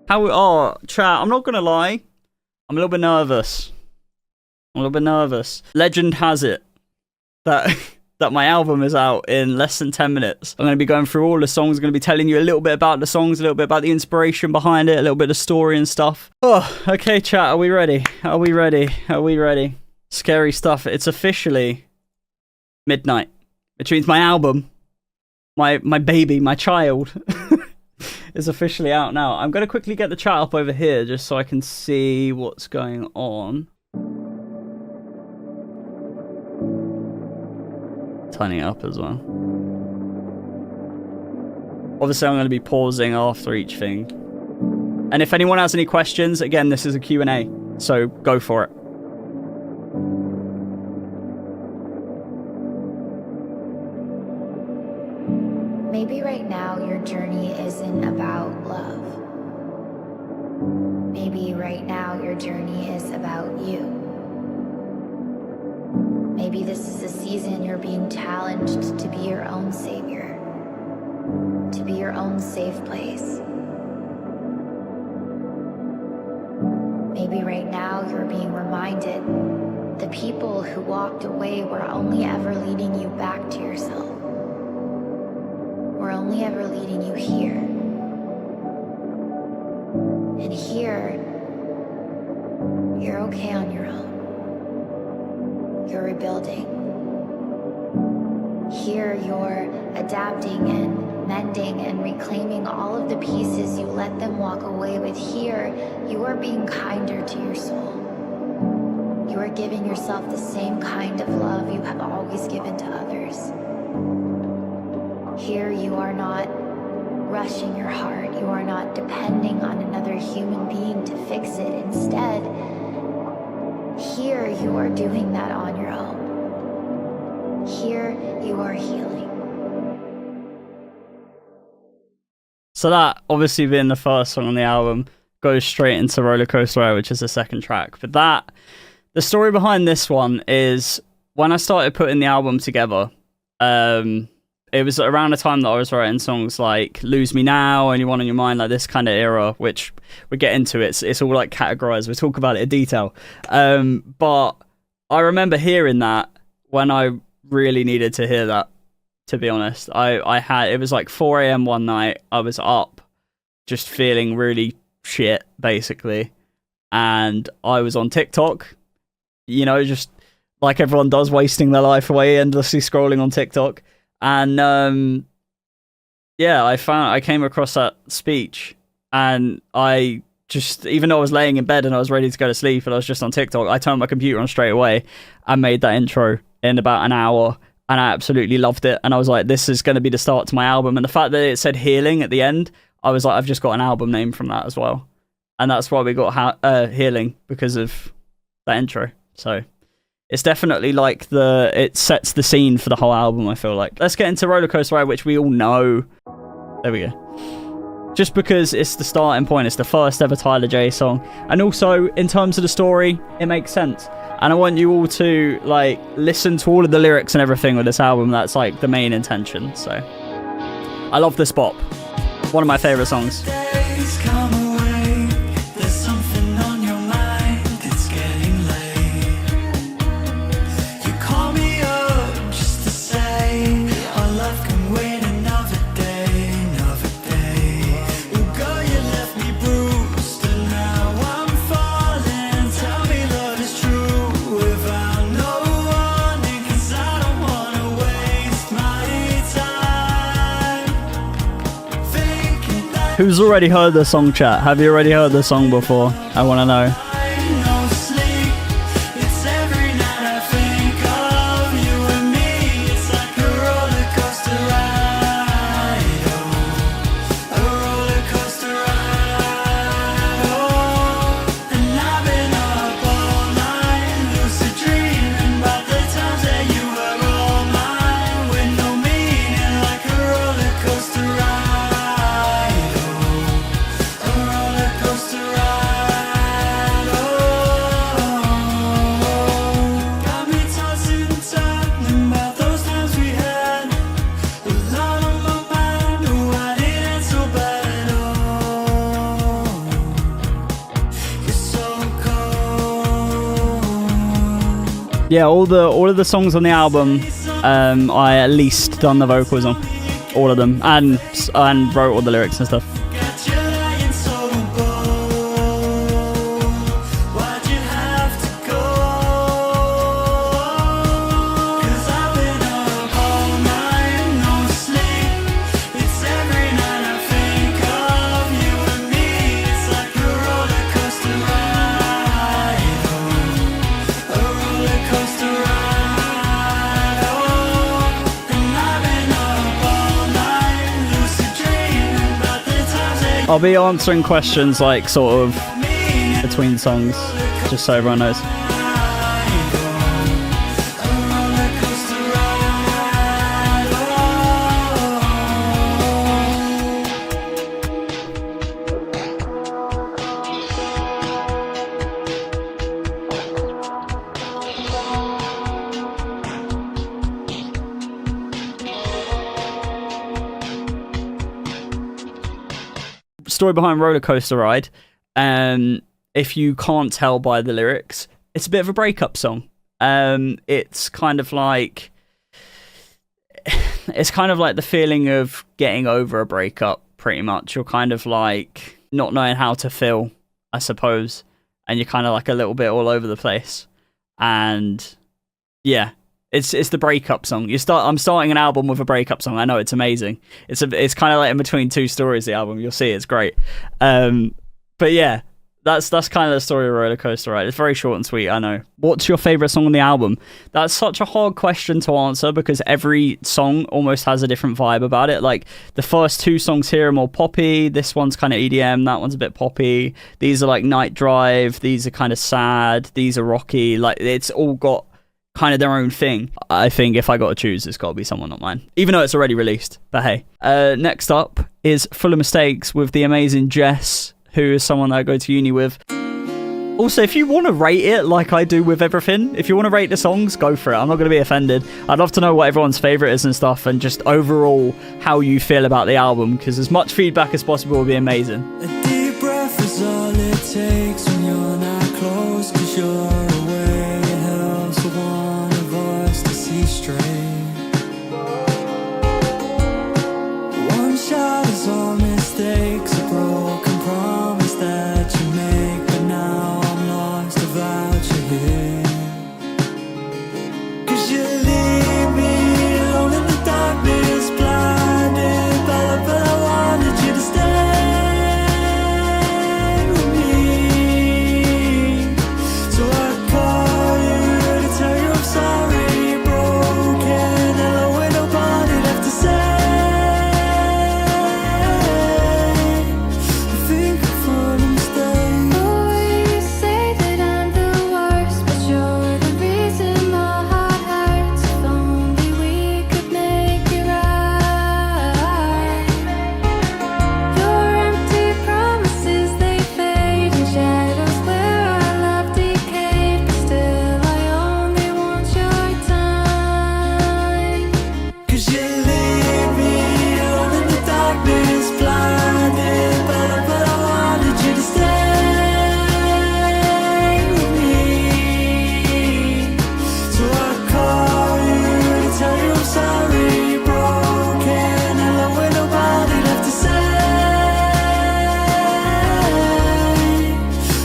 How? Oh, chat. I'm not gonna lie. I'm a little bit nervous. Legend has it that that my album is out in less than 10 minutes. I'm going to be going through all the songs. I'm going to be telling you a little bit about the songs, a little bit about the inspiration behind it, a little bit of story and stuff. Oh, okay, chat. Are we ready? Scary stuff. It's officially midnight, which means my album, my baby, my child, is officially out now. I'm going to quickly get the chat up over here just so I can see what's going on. Turning it up as well. Obviously, I'm going to be pausing after each thing. And if anyone has any questions, again, this is a Q&A, so go for it. Maybe right now your journey isn't about love. Maybe right now your journey is about you. Maybe this is a season you're being challenged to be your own savior, to be your own safe place. Maybe right now you're being reminded the people who walked away were only ever leading you back to yourself. Were only ever leading you here. And here, you're okay on your own. You're rebuilding. Here you're adapting and mending and reclaiming all of the pieces you let them walk away with. Here you are being kinder to your soul. You are giving yourself the same kind of love you have always given to others. Here you are not rushing your heart. You are not depending on another human being to fix it. Instead, here you are doing that on your own. Here you are healing. So that, obviously being the first song on the album, goes straight into Roller Coaster Ride, which is the second track. But the story behind this one is, when I started putting the album together, it was around the time that I was writing songs like Lose Me Now, Only One on Your Mind, like this kind of era, which we get into. It's all like categorized. We'll talk about it in detail. But I remember hearing that when I really needed to hear that, to be honest. It was like 4 a.m. one night. I was up just feeling really shit, basically. And I was on TikTok, you know, just like everyone does, wasting their life away, endlessly scrolling on TikTok. And yeah, I came across that speech, and I just, even though I was laying in bed and I was ready to go to sleep and I was just on TikTok, I turned my computer on straight away and made that intro in about an hour, and I absolutely loved it. And I was like, this is going to be the start to my album. And the fact that it said Healing at the end, I was like, I've just got an album name from that as well. And that's why we got Healing, because of that intro. So it's definitely like it sets the scene for the whole album, I feel like. Let's get into Roller Coaster Ride, which we all know. There we go. Just because it's the starting point, it's the first ever Tyler Jayy song. And also, in terms of the story, it makes sense. And I want you all to, like, listen to all of the lyrics and everything with this album. That's, like, the main intention. So, I love this bop. One of my favorite songs. Who's already heard the song, chat? Have you already heard the song before? I want to know. Yeah, all of the songs on the album, I at least done the vocals on all of them, and wrote all the lyrics and stuff. I'll be answering questions like sort of between songs, just so everyone knows. Story behind Roller Coaster Ride, if you can't tell by the lyrics, it's a bit of a breakup song. It's kind of like the feeling of getting over a breakup, pretty much. You're kind of like not knowing how to feel, I suppose, and you're kind of like a little bit all over the place. And yeah, it's the breakup song. I'm starting an album with a breakup song. I know, it's amazing. It's kind of like in between two stories, the album. You'll see, it's great. But yeah, that's kind of the story of Roller Coaster Ride. It's very short and sweet, I know. What's your favorite song on the album? That's such a hard question to answer because every song almost has a different vibe about it. Like the first two songs here are more poppy. This one's kind of EDM. That one's a bit poppy. These are like Night Drive. These are kind of sad. These are rocky. Like it's all got kind of their own thing. I think if I got to choose, it's got to be someone, not mine, even though it's already released. But hey, next up is Full of Mistakes with the amazing Jess, who is someone that I go to uni with. Also, if you want to rate it like I do with everything, if you want to rate the songs, go for it. I'm not going to be offended. I'd love to know what everyone's favorite is and stuff, and just overall how you feel about the album, because as much feedback as possible would be amazing. A deep breath is all it takes when you're not close, 'cause you're away. It helps for one of us to see straight. One shot is all mistakes, a broken promise that you make, but now I'm lost without you here. 'Cause you leave me alone in the darkness, blinded, but I wanted you to stay with me. So I call you to tell you I'm sorry, broken, hello, ain't nobody left to say. I think I'm full of mistakes. Oh, you say that I'm the worst, but you're the reason my heart hurts. If only we could make it right. Your empty promises, they fade in shadows where our love decayed, but still I only want your time. 'Cause you leave me alone in the darkness, blinded, but I wanted you to stay with me. So I call you to tell you I'm sorry, broken, hello, ain't nobody left to say.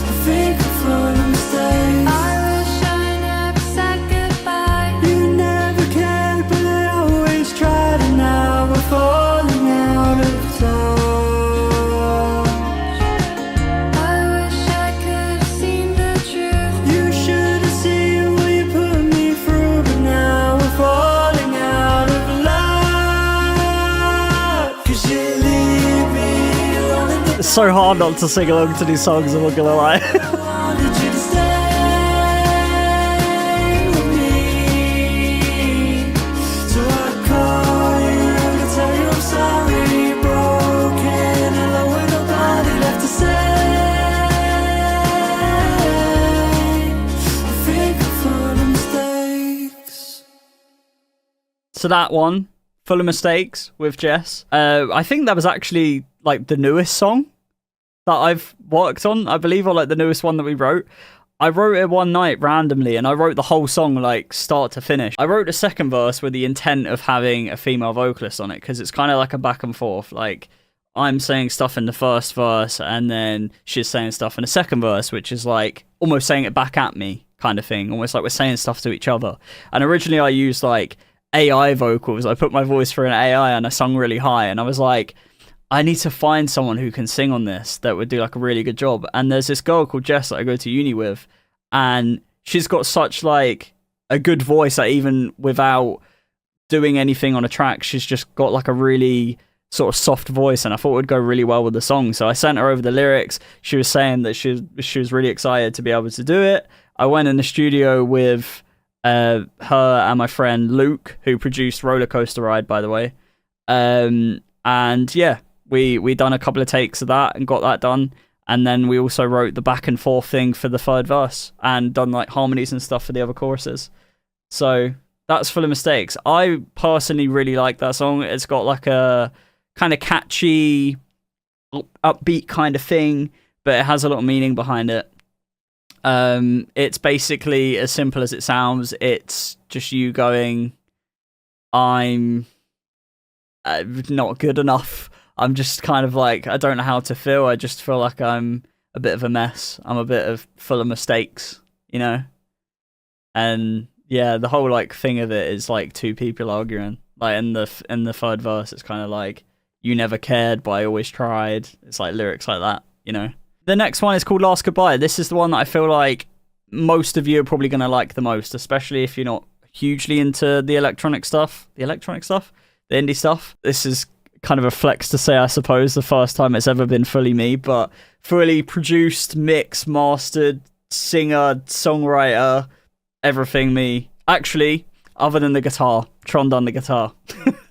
I think I'm full of mistakes. I wish I never said goodbye. You never cared, but I always tried, and now we're falling out of touch. I wish I could have seen the truth. You should have seen what you put me through, but now we're falling out of love. 'Cause you leave me alone in the It's so hard not to sing along to these songs, I'm not gonna lie. wanted you to stay with me. So I call you to tell you I'm sorry, broken, hello, ain't nobody left to say. I think I'm full of mistakes. So that one, Full of Mistakes with Jess. I think that was actually like the newest song that I've worked on, I believe, or like the newest one that we wrote. I wrote it one night randomly, and I wrote the whole song like start to finish. I wrote the second verse with the intent of having a female vocalist on it, because it's kind of like a back and forth. Like, I'm saying stuff in the first verse, and then she's saying stuff in the second verse, which is like almost saying it back at me kind of thing, almost like we're saying stuff to each other. And originally I used like AI vocals. I put my voice through an AI and I sung really high, and I was like, I need to find someone who can sing on this that would do like a really good job. And there's this girl called Jess that I go to uni with, and she's got such like a good voice that even without doing anything on a track, she's just got like a really sort of soft voice, and I thought it would go really well with the song. So I sent her over the lyrics. She was saying that she was really excited to be able to do it. I went in the studio with her and my friend Luke, who produced Roller Coaster Ride, by the way. And yeah, we done a couple of takes of that and got that done. And then we also wrote the back and forth thing for the third verse and done like harmonies and stuff for the other choruses. So that's Full of Mistakes. I personally really like that song. It's got like a kind of catchy, upbeat kind of thing, but it has a lot of meaning behind it. It's basically as simple as it sounds. It's just you going, I'm not good enough. I'm just kind of like, I don't know how to feel. I just feel like I'm a bit of a mess. I'm a bit of full of mistakes, you know? And yeah, the whole like thing of it is like two people arguing. Like in the third verse, it's kind of like, you never cared, but I always tried. It's like lyrics like that, you know? The next one is called Last Goodbye. This is the one that I feel like most of you are probably going to like the most, especially if you're not hugely into the electronic stuff. The indie stuff. This is kind of a flex to say, I suppose, the first time it's ever been fully me, but fully produced, mixed, mastered, singer, songwriter, everything me. Actually, other than the guitar. Tron done the guitar.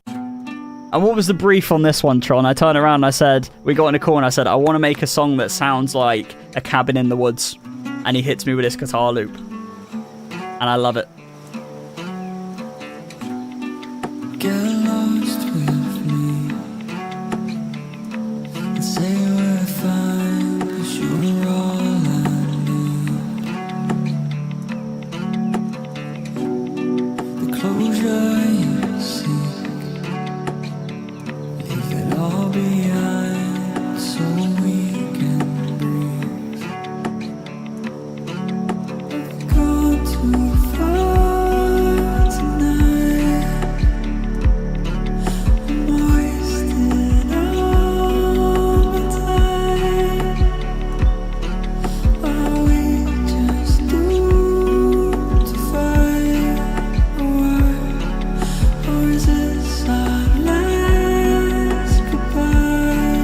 And what was the brief on this one, Tron? I turned around and I said, we got in a call and I said, I want to make a song that sounds like a cabin in the woods. And he hits me with this guitar loop. And I love it. Get lost with me and say we're fine, 'cause you're all I need. The closure you seek, leave it all behind so we can breathe. I've gone too far tonight. I'm wasting all my time. Are we just doomed to fight a war? Or is this our last goodbye?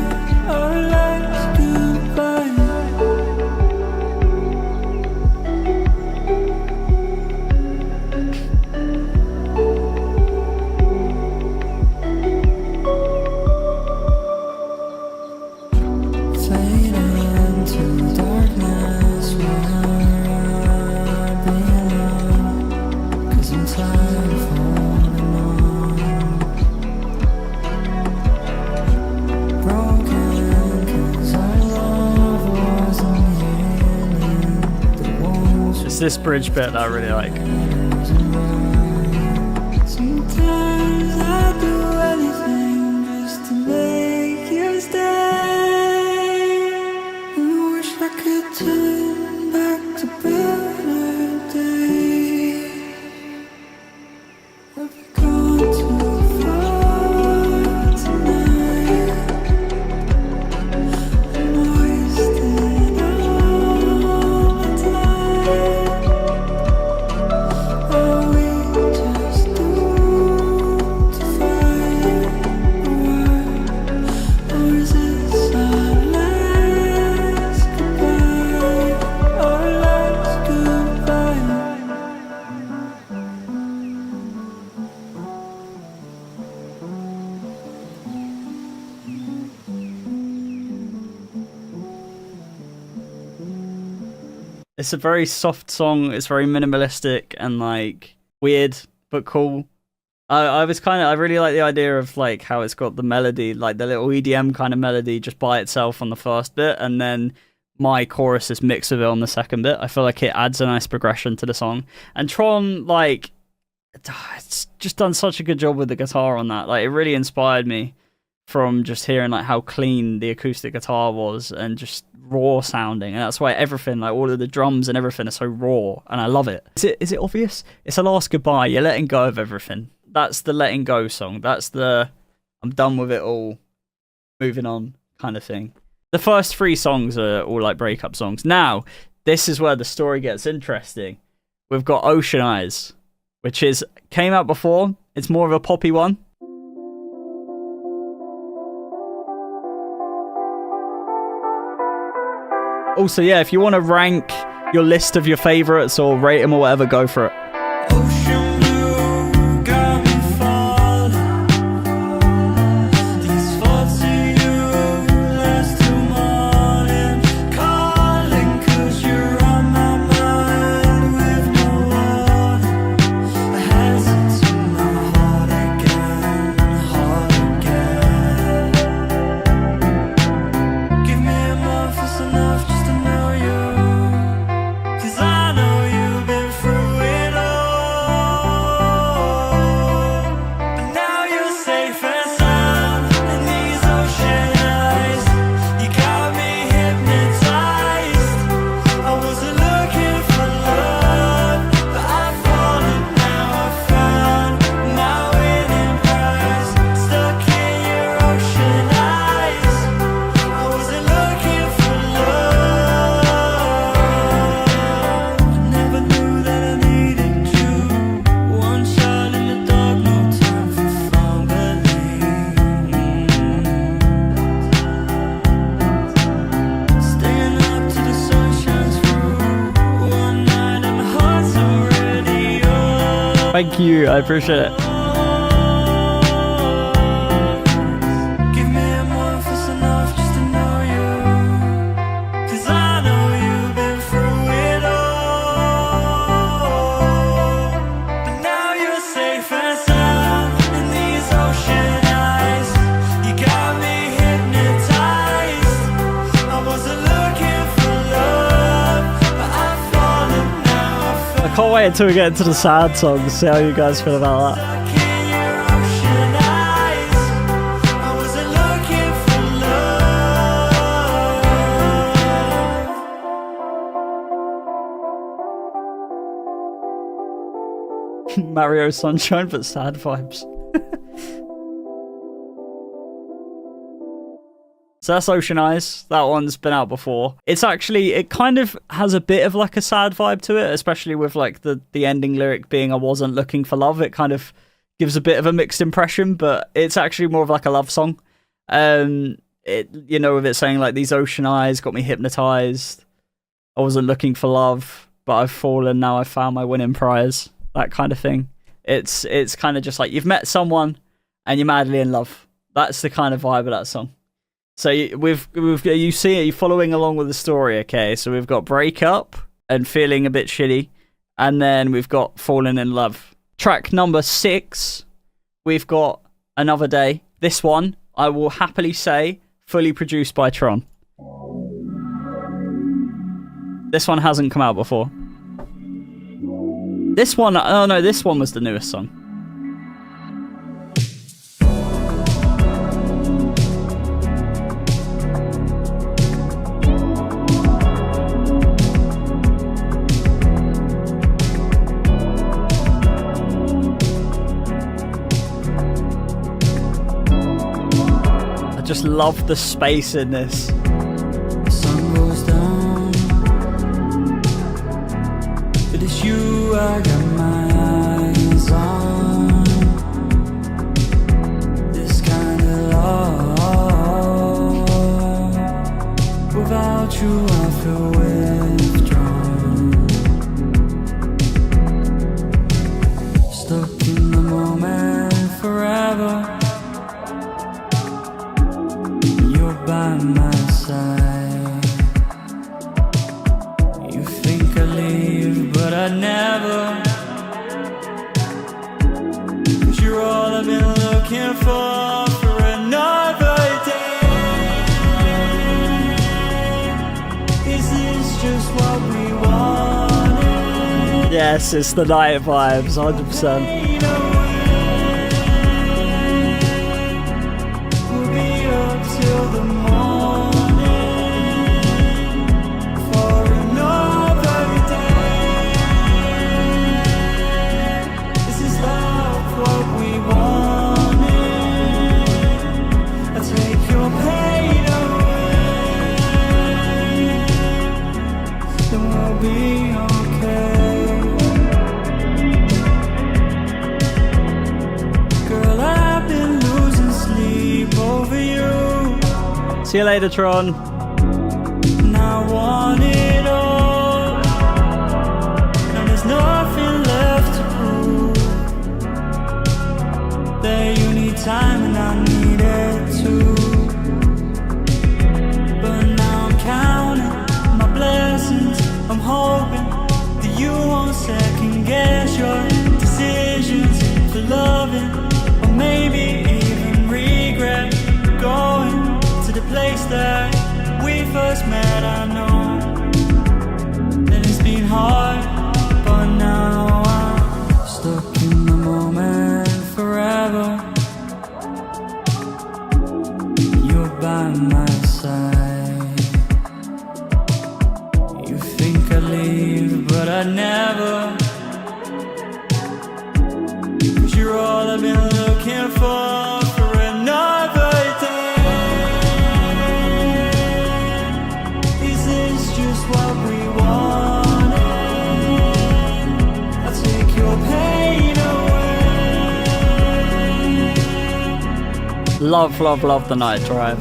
Our last goodbye? Fade into darkness where I belong, 'cause I'm tired of holding on. Broken 'cause our love wasn't healing the wounds. It's this bridge bit that I really like. Sometimes I do anything just to make you stay. I wish I could turn back to better days. Have you gone too far tonight? I'm wasting all my time. Are we just doomed to fight a war? Or is this our last goodbye? Our last goodbye? It's a very soft song. It's very minimalistic and like weird but cool. I really like the idea of like how it's got the melody, like the little EDM kind of melody just by itself on the first bit, and then my chorus is mixed with it on the second bit. I feel like it adds a nice progression to the song. And Tron, like, it's just done such a good job with the guitar on that. Like, it really inspired me from just hearing like how clean the acoustic guitar was and just raw sounding. And that's why everything, like all of the drums and everything, are so raw, and I love it. Is it obvious? It's a last goodbye. You're letting go of everything. That's the letting go song. That's the I'm done with it all, moving on kind of thing. The first 3 songs are all like breakup songs. Now, this is where the story gets interesting. We've got Ocean Eyes, which came out before. It's more of a poppy one. Also, yeah, if you want to rank your list of your favorites or rate them or whatever, go for it. Ocean blue got me falling. These thoughts of you last till morning. Calling 'cause you're on my mind with no warning. I hesitate to my heart again. Give me a month, it's enough just to know you. 'Cause I know you've been through it all. But now you're safe and sound in these ocean eyes. You got me hypnotized. I wasn't looking for love, but I've fallen, now I've found my winning prize. Stuck in your ocean eyes. I wasn't looking for love. I never knew that I needed you. One shot in the dark, no time for fumbling. Staying up till the sun shines through. One night and my heart's already yours. Thank you, I appreciate it. Give me a month, it's enough just to know you. 'Cause I know you've been through it all. But now you're safe and sound in these ocean eyes. You got me hypnotized. I wasn't looking for love, but I've fallen, now I've I can't wait until we get into the sad songs, see how you guys feel about that. stuck in your ocean eyes. I wasn't looking for love. Mario Sunshine, but sad vibes. So that's Ocean Eyes. That one's been out before. It kind of has a bit of like a sad vibe to it, especially with like the ending lyric being I wasn't looking for love. It kind of gives a bit of a mixed impression, but it's actually more of like a love song. With it saying like these ocean eyes got me hypnotized. I wasn't looking for love, but I've fallen, now I've found my winning prize. That kind of thing. It's kind of just like you've met someone and you're madly in love. That's the kind of vibe of that song. So you see it, you're following along with the story, okay? So we've got breakup and feeling a bit shitty, and then we've got falling in love. Track number 6, we've got Another Day. This one, I will happily say, fully produced by Tron. This one hasn't come out before. This one was the newest song. I just love the space in this. The sun goes down, but it's you I got my eyes on. This kind of love, without you I feel withdrawn. Stuck in the moment forever. You're by my side. You think I leave, but I never. 'Cause you're all I've been looking for another day. Yes, it's the night vibes, 100%. We'll be up till the morning for another day. This is love, what we wanted. I take your pain away, then we'll be okay. Girl, I've been losing sleep over you. See you later, Tron. And I want it all. Now there's nothing left to prove. That you need time and I need it too. But now I'm counting my blessings. I'm hoping that you won't second guess your decisions for loving, or maybe even regret going to the place that we first met. I know that it's been hard, but now I'm stuck in the moment forever. You're by my side. You think I'd leave, but I'd never. 'Cause you're all I've been looking for another day. Is this just what we wanted? I'll take your pain away. Love, love, love the night drive.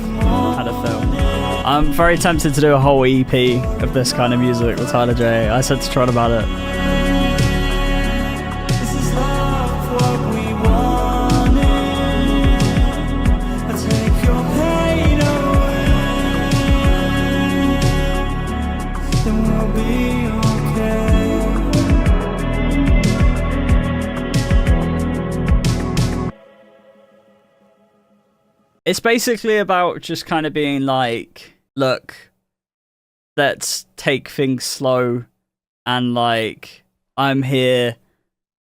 Had a film. I'm very tempted to do a whole EP of this kind of music with Tyler Jayy. I said to Tron about it. This is love, what we wanted. I'll take your pain away, then we'll be okay. It's basically about just kind of being like, look, let's take things slow, and like, I'm here,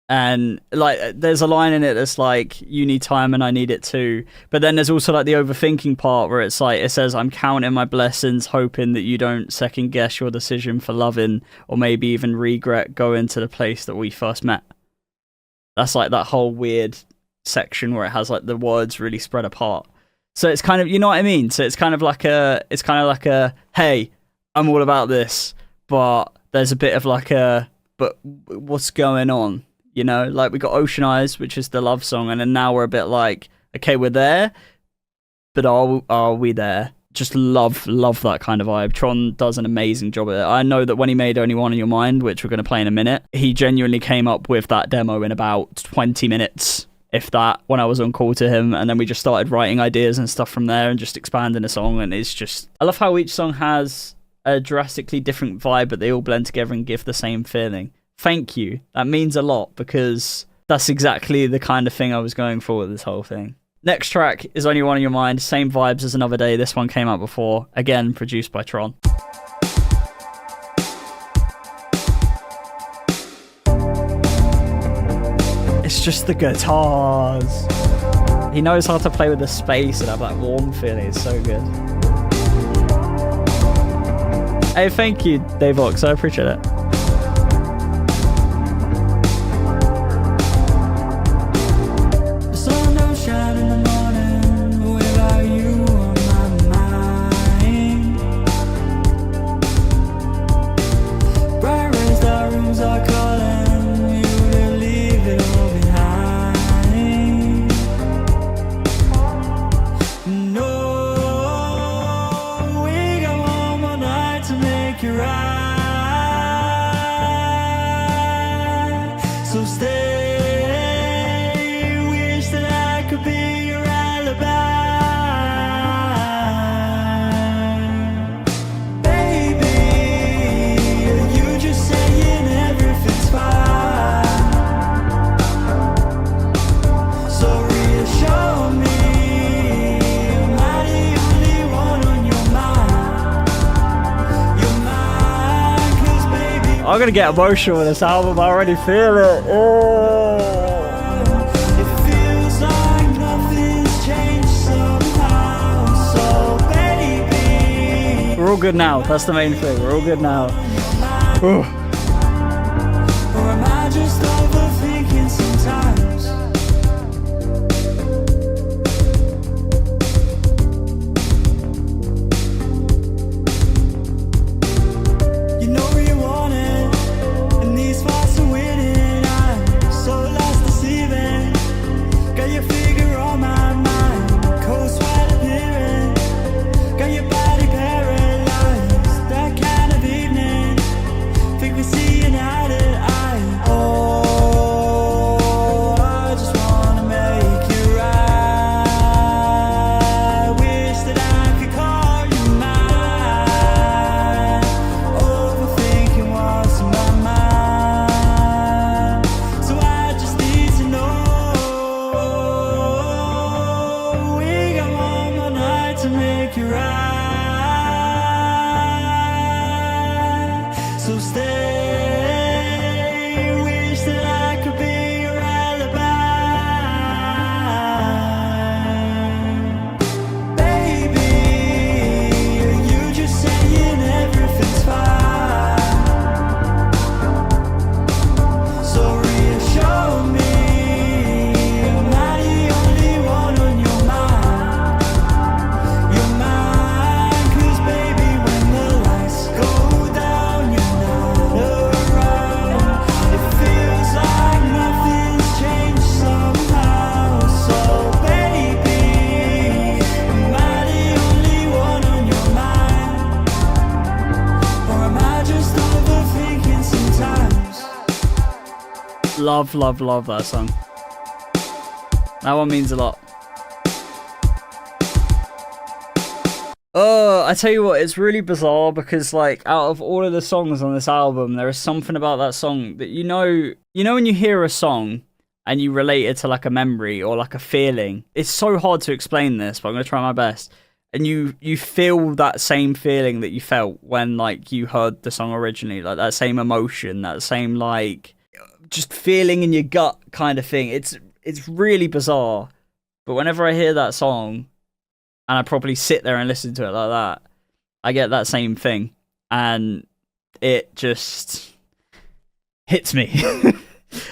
and like, there's a line in it that's like, you need time and I need it too. But then there's also like the overthinking part where it's like, it says, I'm counting my blessings, hoping that you don't second guess your decision for loving, or maybe even regret going to the place that we first met. That's like that whole weird section where it has like the words really spread apart. So it's kind of, you know what I mean? So it's kind of like a, hey, I'm all about this, but there's a bit of like a, but what's going on? You know, like we got Ocean Eyes, which is the love song, and then now we're a bit like, okay, we're there, but are we there? Just love that kind of vibe. Tron does an amazing job at it. I know that when he made Only One in Your Mind, which we're going to play in a minute, he genuinely came up with that demo in about 20 minutes. If that, when I was on call to him, and then we just started writing ideas and stuff from there and just expanding a song. And it's just, I love how each song has a drastically different vibe, but they all blend together and give the same feeling. Thank you. That means a lot, because that's exactly the kind of thing I was going for with this whole thing. Next track is Only One in Your Mind, same vibes as Another Day. This one came out before, again produced by Tron. It's just the guitars. He knows how to play with the space and have that warm feeling. It's so good. Hey, thank you, Dave Ox. I appreciate it. The sun don't shine in the morning without you on my mind. Bright raised our rooms are calling you to leave it all behind. No, we got one more night to make it right. I'm gonna get emotional with this album. I already feel it. Oh. It feels like nothing's changed somehow. So baby, We're all good now. That's the main thing. We're all good now. Ooh. or am I just overthinking sometimes? You know you want it, and these fast and waiting eyes, so last deceiving. Got your figure on my mind, cold sweat appearing. Got your body paralyzed, that kind of evening. Think we see an eye to eye. Oh, I just wanna make you right. Wish that I could call you mine. Overthinking what's in my mind. So I just need to know. We got one more night to make it right. So stay. Wish that I could be your alibi. Baby, are you just saying everything's fine? So reassure me, am I the only one on your mind? Your mind, 'cause baby, when the lights go down, you're not around. It feels like nothing's changed somehow. So baby, am I the only one on your mind? Or am I just overthinking sometimes? Love, love, love that song. That one means a lot. Oh, I tell you what, it's really bizarre because, like, out of all of the songs on this album, there is something about that song that you know when you hear a song and you relate it to like a memory or like a feeling. It's so hard to explain this, but I'm gonna try my best. And you feel that same feeling that you felt when like you heard the song originally, like that same emotion, that same like just feeling in your gut kind of thing. It's really bizarre, but whenever I hear that song and I properly sit there and listen to it like that, I get that same thing, and it just hits me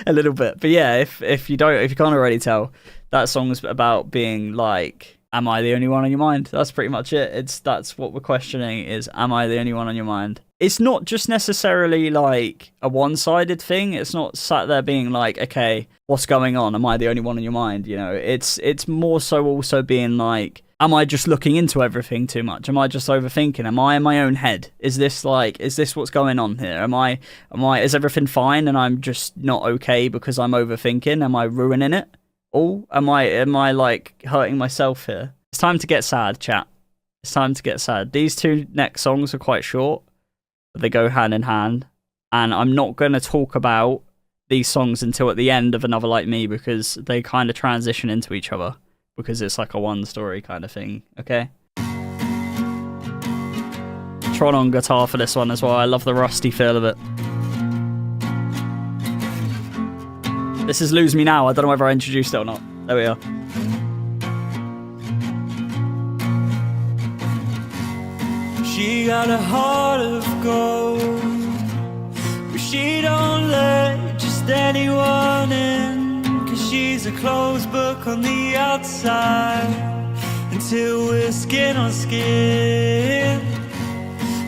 a little bit. But yeah, if you can't already tell, that song's about being like, am I the only one on your mind? That's pretty much it. That's what we're questioning is, am I the only one on your mind? It's not just necessarily like a one-sided thing. It's not sat there being like, okay, what's going on? Am I the only one on your mind? You know, it's more so also being like, am I just looking into everything too much? Am I just overthinking? Am I in my own head? Is this what's going on here? Is everything fine and I'm just not okay because I'm overthinking? Am I ruining it? Oh, am I like hurting myself here? It's time to get sad, chat. It's time to get sad. These two next songs are quite short, but they go hand in hand. And I'm not going to talk about these songs until at the end of Another Like Me, because they kind of transition into each other, because it's like a one story kind of thing, okay? Tron on guitar for this one as well. I love the rusty feel of it. This is Lose Me Now. I don't know whether I introduced it or not. There we are. She got a heart of gold, but she don't let just anyone in, 'cause she's a closed book on the outside until we're skin on skin.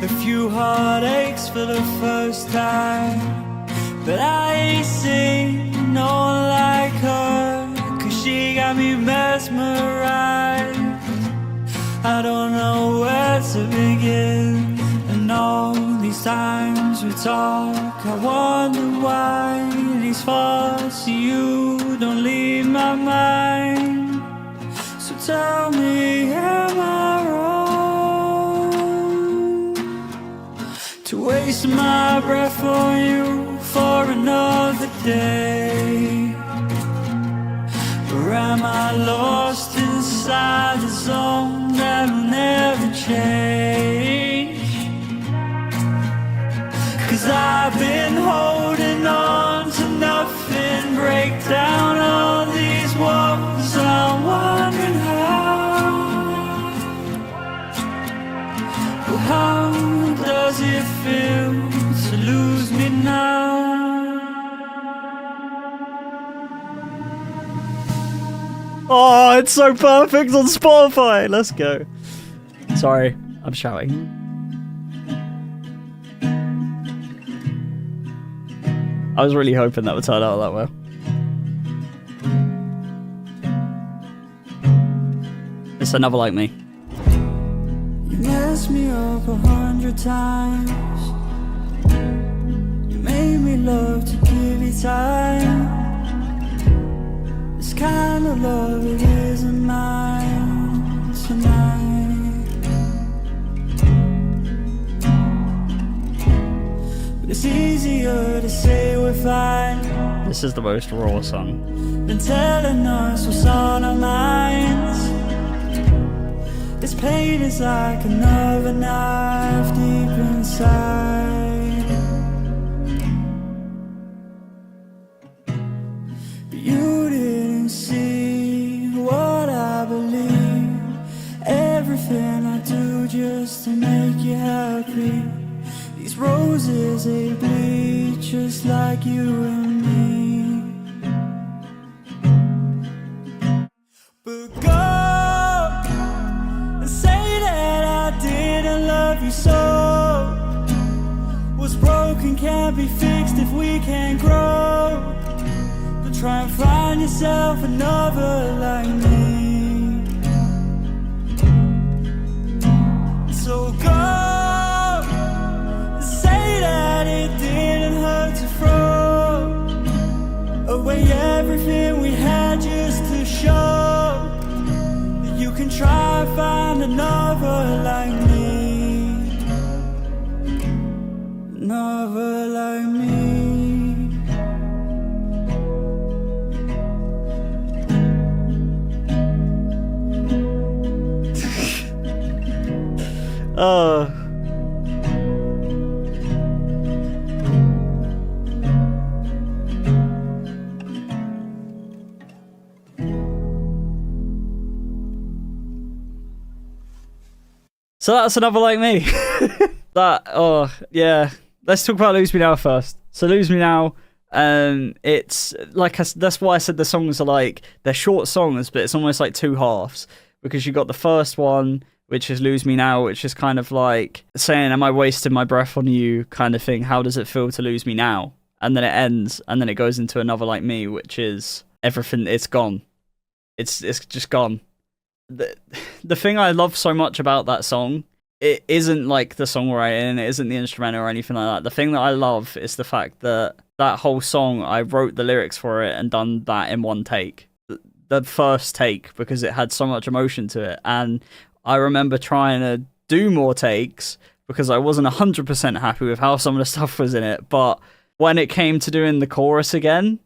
A few heartaches for the first time, but I ain't seen no one like her, 'cause she got me mesmerized. I don't know where to begin, and all these times we talk, I wonder why these thoughts of you don't leave my mind. So tell me, am I wrong to waste my breath on you for another day? Or am I lost inside the zone that will never change? 'Cause I've been and break down all these walls. I'm wondering how does it feel to lose me now? Oh, it's so perfect on Spotify. Let's go. Sorry, I'm shouting. I was really hoping that would turn out that well. It's another like me. You messed me up 100 times. You made me love to give you time. This kind of love, it isn't mine tonight. But it's easier to say we're fine This is the most raw song. than telling us what's on our minds. This pain is like another knife deep inside. But you didn't see what I believe. Everything I do just to make you happy. These roses, they bleed just like you and me. But go and say that I didn't love you so. What's broken can't be fixed if we can't grow. But try and find yourself another like me. So go and say that it didn't hurt to throw away everything we had just to show that you can try and find another like me. Another like me. Oh. So that's another like me. Oh yeah. Let's talk about Lose Me Now first. So Lose Me Now, it's like that's why I said the songs are like, they're short songs, but it's almost like two halves, because you got the first one, which is Lose Me Now, which is kind of like saying, am I wasting my breath on you kind of thing? How does it feel to lose me now? And then it ends, and then it goes into another like me, which is everything, it's gone. It's just gone. The thing I love so much about that song, it isn't like the songwriting, it isn't the instrumental or anything like that. The thing that I love is the fact that that whole song, I wrote the lyrics for it and done that in one take. The first take, because it had so much emotion to it. And I remember trying to do more takes because I wasn't 100% happy with how some of the stuff was in it. But when it came to doing the chorus again,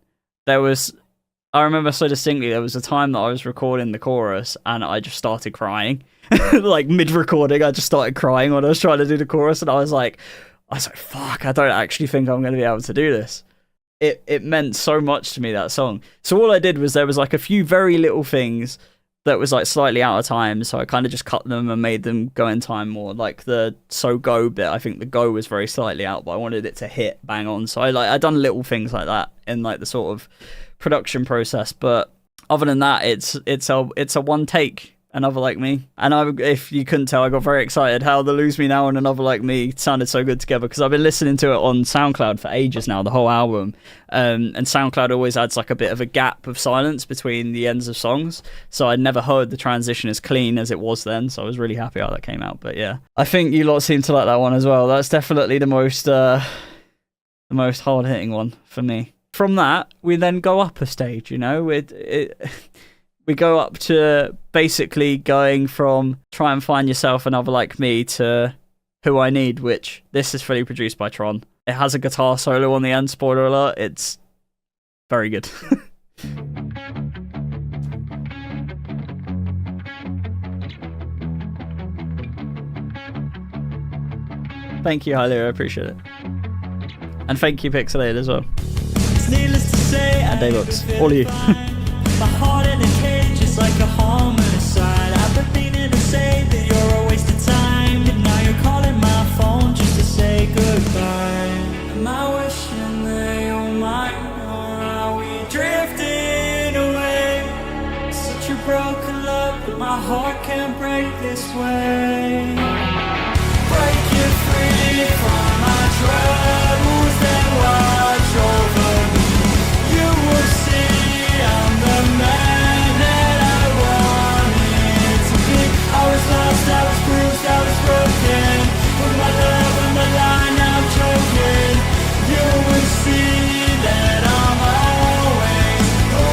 I remember so distinctly, there was a time that I was recording the chorus and I just started crying. Like mid-recording, I just started crying when I was trying to do the chorus, and I was like, fuck, I don't actually think I'm going to be able to do this. It meant so much to me, that song. So all I did was, there was like a few very little things that was like slightly out of time, so I kind of just cut them and made them go in time more. Like the so go bit, I think the go was very slightly out, but I wanted it to hit bang on. So I done little things like that in like the sort of production process. But other than that, it's a one take. Another Like Me. And if you couldn't tell, I got very excited how the Lose Me Now and Another Like Me sounded so good together, because I've been listening to it on SoundCloud for ages now, the whole album. And SoundCloud always adds like a bit of a gap of silence between the ends of songs, so I'd never heard the transition as clean as it was then, so I was really happy how that came out. But yeah, I think you lot seem to like that one as well. That's definitely the most hard-hitting one for me. From that, we then go up a stage, you know? We go up to basically going from Try and Find Yourself Another Like Me to Who I Need, which this is fully produced by Tron. It has a guitar solo on the end, spoiler alert. It's very good. Thank you, Highly, I appreciate it. And thank you, Pixelated, as well. It's needless to And Daybooks, all of you. My heart in a cage is like a homicide. I've been meaning to say that you're a waste of time, and now you're calling my phone just to say goodbye. Am I wishing that you're mine, or are we drifting away? Such a broken love, but my heart can't break this way. Break you free from my troubles, then watch over me. You will see I'm the man that I wanted to be. I was lost, I was bruised, I was broken. With my love on the line, I'm choking. You will see that I'm always who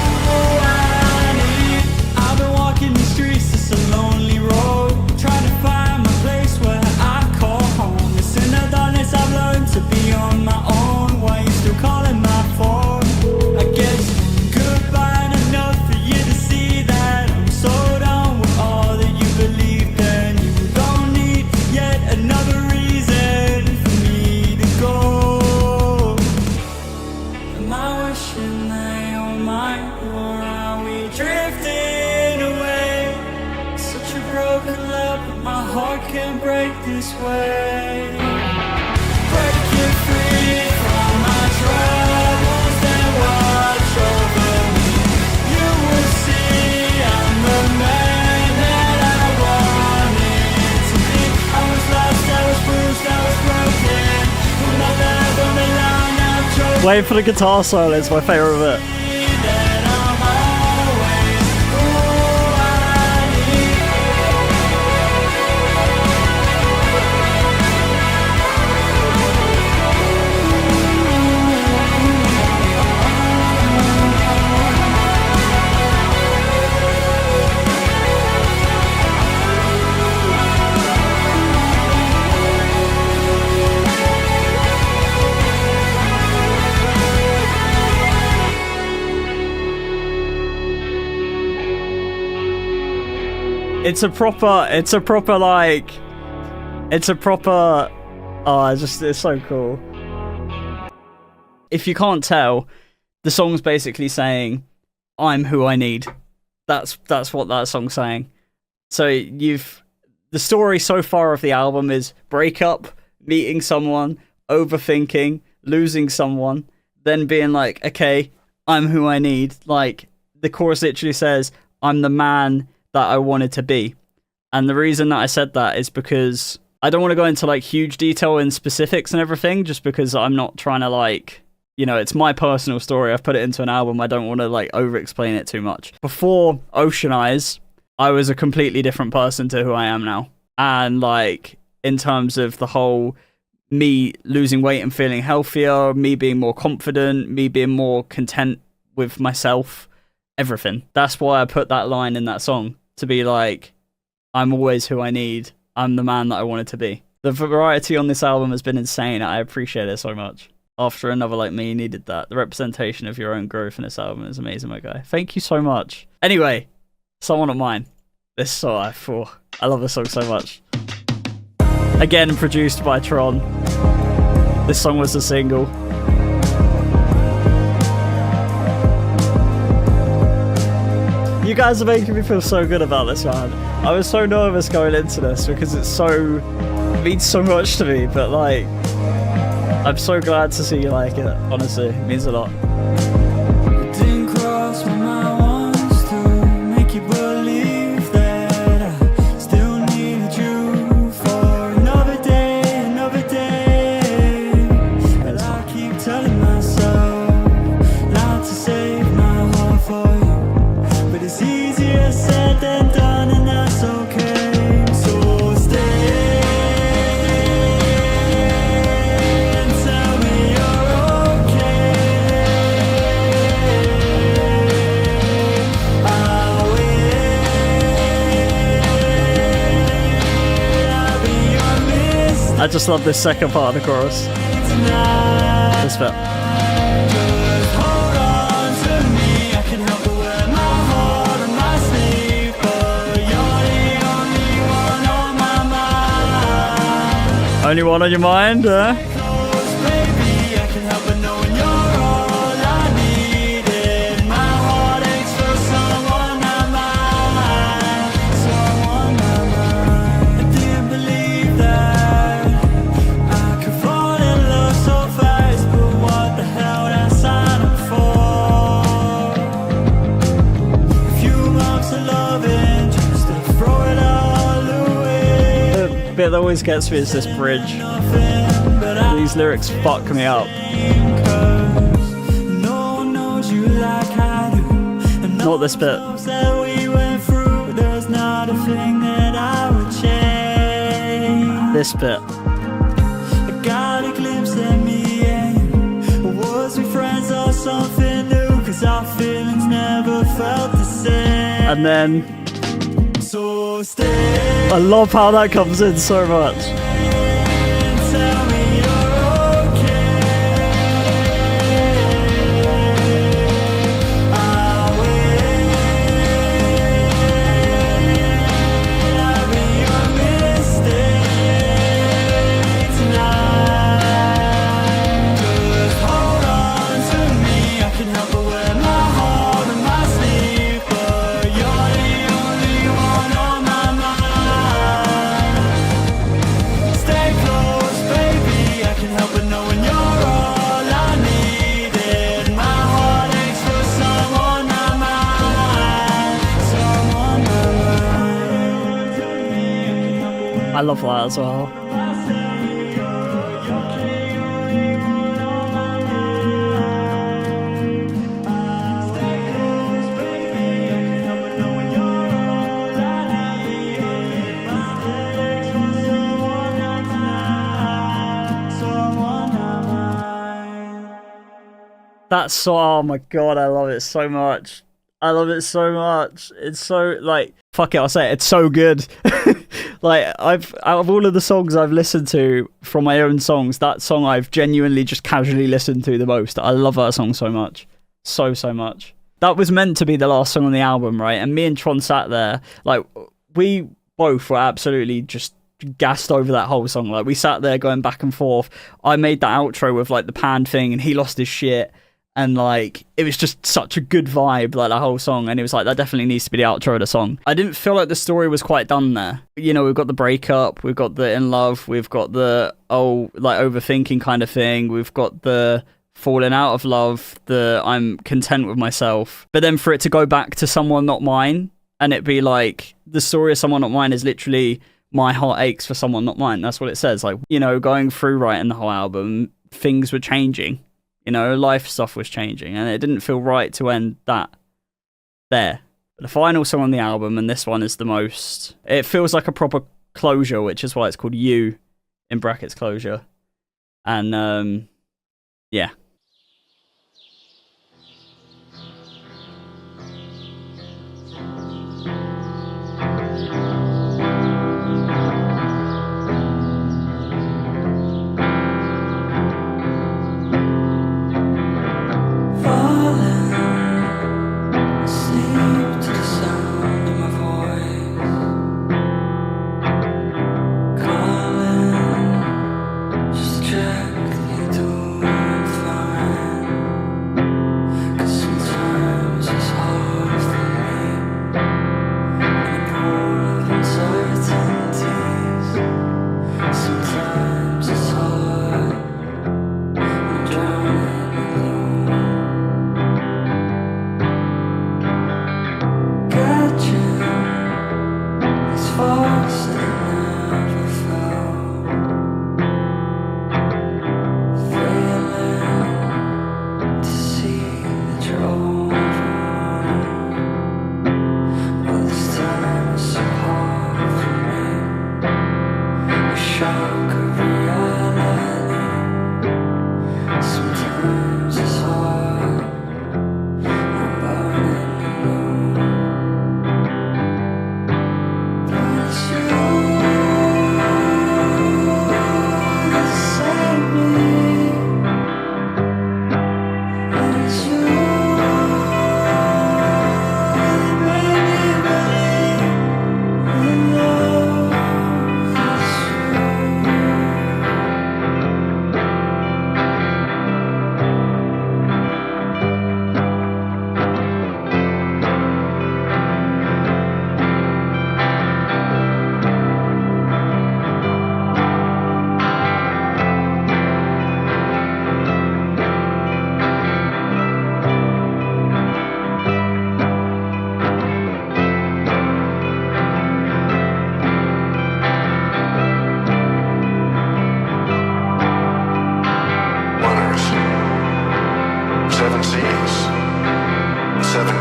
I need. I've been walking the streets, it's a lonely road, trying to find my place where I call home. It's in the darkness I've learned to be on my own. Why you still calling my phone? I guess goodbye ain't enough for you to see that I'm so done with all that you believed in. You don't need yet another reason for me to go. Am I wishing that you're mine, or are we drifting away? Such a broken love, but my heart can't break this way. Break you free from my troubles, then watch over me. You will see I'm the man that I wanted to be. I was lost, I was bruised, I was broken. With my love on the line, I'm choking. Wait for the guitar solo, it's my favourite bit. That I'm always who I need. It's a proper like, it's so cool. If you can't tell, the song's basically saying, I'm who I need. That's what that song's saying. So the story so far of the album is breakup, meeting someone, overthinking, losing someone, then being like, okay, I'm who I need. Like, the chorus literally says, I'm the man that I wanted to be. And the reason that I said that is because I don't want to go into like huge detail and specifics and everything, just because I'm not trying to like, you know, it's my personal story. I've put it into an album. I don't want to like over explain it too much. Before Ocean Eyes, I was a completely different person to who I am now. And like, in terms of the whole me losing weight and feeling healthier, me being more confident, me being more content with myself, everything. That's why I put that line in that song, to be like, I'm always who I need. I'm the man that I wanted to be. The variety on this album has been insane. I appreciate it so much. After Another Like Me needed that. The representation of your own growth in this album is amazing, my guy. Thank you so much. Anyway, Someone of Mine. This song, I love this song so much. Again, produced by Tron. This song was a single. You guys are making me feel so good about this, man. I was so nervous going into this because it means so much to me, but like, I'm so glad to see you like it. Honestly, it means a lot. Didn't cross my mind once to make you believe that I still needed you for another day, another day. But I keep telling myself not to save my heart for you. But it's easier said than done, and that's okay. So stay and tell me you're okay. I'll be your mistake I just love this second part of the chorus. tonight. This bit. Just hold on to me. I can help but wear my heart on my sleeve, but you're the only one on my mind. Only one on your mind, Close, baby, I can help but knowing you're all I need. bit that always gets me is this bridge. These lyrics fuck me up. Not this bit. This bit. I got a glimpse at me, and was we friends or something new? 'Cause our feelings never felt the same. And then So stay. I love how that comes in so much. Tell me you're okay. I'll wait. I'll be your mistake tonight. Just hold on to me. I can help but wear my heart on my sleeve, but you're the only one on my mind. Stay close, baby. I can help but knowing you're all I needed. My heart aches for someone I mind. Someone I mind. I love that as well. That's so, oh my god, I love it so much. I love it so much. It's so, like, fuck it, I'll say it, it's so good. Like, out of all of the songs I've listened to from my own songs, that song I've genuinely just casually listened to the most. I love that song so much. So much. That was meant to be the last song on the album, right? And me and Tron sat there, like, we both were absolutely just gassed over that whole song. Like, we sat there going back and forth. I made that outro with, like, the pan thing, and he lost his shit. And, like, it was just such a good vibe, like, the whole song. And it was like, that definitely needs to be the outro of the song. I didn't feel like the story was quite done there. You know, we've got the breakup, we've got the in love, we've got the, like, overthinking kind of thing. We've got the falling out of love, the I'm content with myself. But then for it to go back to someone not mine, and it be like, the story of someone not mine is literally, my heart aches for someone not mine. That's what it says. Like, you know, going through writing the whole album, things were changing. You know, life stuff was changing, and it didn't feel right to end that there. But the final song on the album, and this one is the most, it feels like a proper closure, which is why it's called You, in brackets closure. And, yeah. Calling, just track me to and find.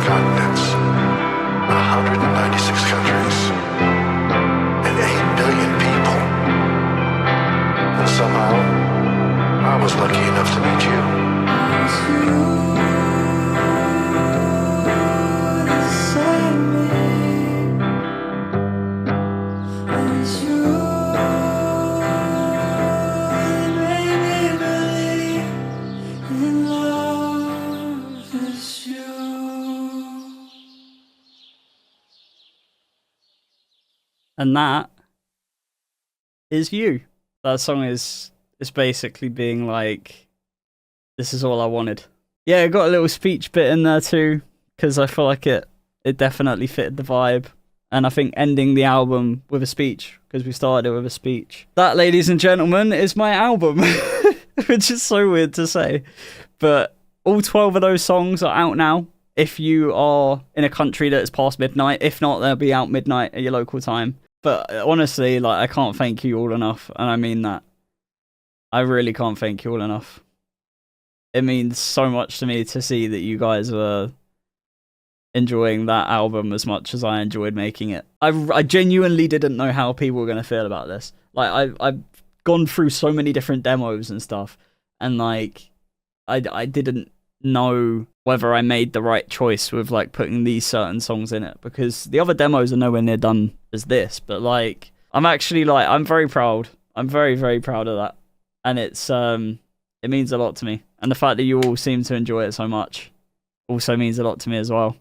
continents, 196 countries, and 8 billion people. And somehow, I was lucky enough to meet you. And that is you. That song is basically being like, this is all I wanted. Yeah, it got a little speech bit in there too, because I feel like it definitely fitted the vibe. And I think ending the album with a speech, because we started it with a speech. That, ladies and gentlemen, is my album, which is so weird to say. But all 12 of those songs are out now. If you are in a country that is past midnight, if not, they'll be out midnight at your local time. But honestly, like, I can't thank you all enough, and I mean that. I really can't thank you all enough. It means so much to me to see that you guys were enjoying that album as much as I enjoyed making it. I genuinely didn't know how people were going to feel about this. Like, I've gone through so many different demos and stuff, and like, I didn't know whether I made the right choice with like putting these certain songs in it, because the other demos are nowhere near done as this. But like, I'm actually like, I'm very proud. I'm very, very proud of that, and it's it means a lot to me. And the fact that you all seem to enjoy it so much also means a lot to me as well.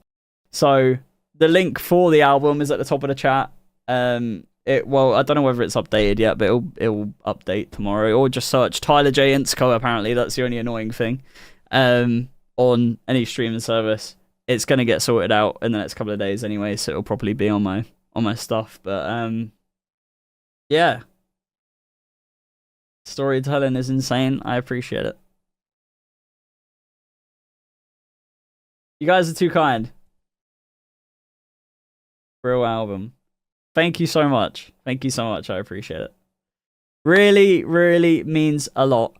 So the link for the album is at the top of the chat. Well, I don't know whether it's updated yet, but it'll update tomorrow, or just search Tyler J Insko. Apparently, that's the only annoying thing. On any streaming service, it's gonna get sorted out in the next couple of days anyway, so it'll probably be on my stuff. But yeah, storytelling is insane. I appreciate it. You guys are too kind. Real album. Thank you so much. Thank you so much. I appreciate it. Really, really means a lot.